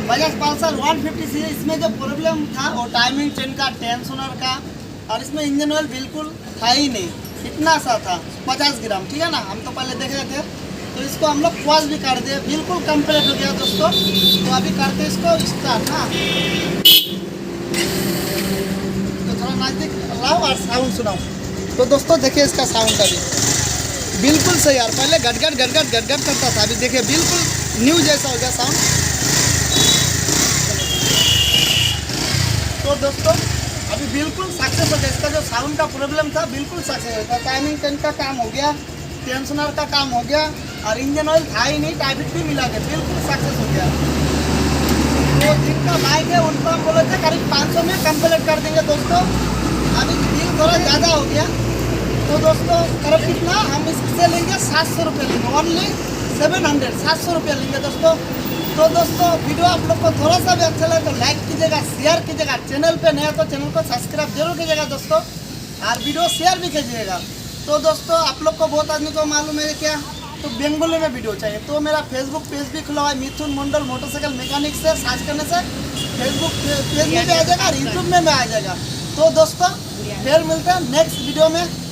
Bajaj Pulsar 150 सी, इसमें जो problem था वो टाइमिंग चेन का, टेंशनर का, और इसमें इंजन ऑयल बिल्कुल था ही नहीं, इतना सा था 50 ग्राम, ठीक है ना। हम तो पहले देख रहे थे, तो इसको हम लोग वॉश भी कर दिए, बिल्कुल कंप्लीट हो गया दोस्तों। तो अभी करते इसको स्टार्ट ना, तो थोड़ा नजदीक लाओ और साउंड सुनाओ। तो दोस्तों देखिए इसका साउंड अभी बिल्कुल सही यार, पहले गटगट गटगट गटगट करता था, अभी देखिए बिल्कुल न्यू जैसा हो गया साउंड। तो दोस्तों अभी बिल्कुल सक्सेस हो गया, इसका जो साउंड का प्रॉब्लम था बिल्कुल सक्सेस हो गया। टाइमिंग चेन का काम हो गया, टेंशनर का काम हो गया, और इंजन ऑयल था ही नहीं, टाइबिट भी मिला गया, बिल्कुल सक्सेस हो गया। तो जिनका बाइक है उनको हम बोले थे करीब 500 में कंप्लीट कर देंगे दोस्तों। अभी बिल थोड़ा ज़्यादा हो गया, तो दोस्तों करीब कितना हम इससे लेंगे, 700 रुपये लेंगे, ओनली 700, 700 रुपये लेंगे दोस्तों। तो दोस्तों वीडियो आप लोग को थोड़ा सा भी अच्छा लगे तो लाइक कीजिएगा, शेयर कीजिएगा, चैनल पे नया तो चैनल को सब्सक्राइब जरूर कीजिएगा दोस्तों, और वीडियो शेयर भी कीजिएगा। तो दोस्तों आप लोग को बहुत आदमी को मालूम है क्या, तो बेंगोली में वीडियो चाहिए, तो मेरा फेसबुक पेज भी खुला हुआ है, मिथुन मंडल मोटरसाइकिल मैकेनिक से सर्च करने से फेसबुक पेज में भी आ जाएगा और यूट्यूब में भी आ जाएगा। तो दोस्तों फिर मिलते हैं नेक्स्ट वीडियो में।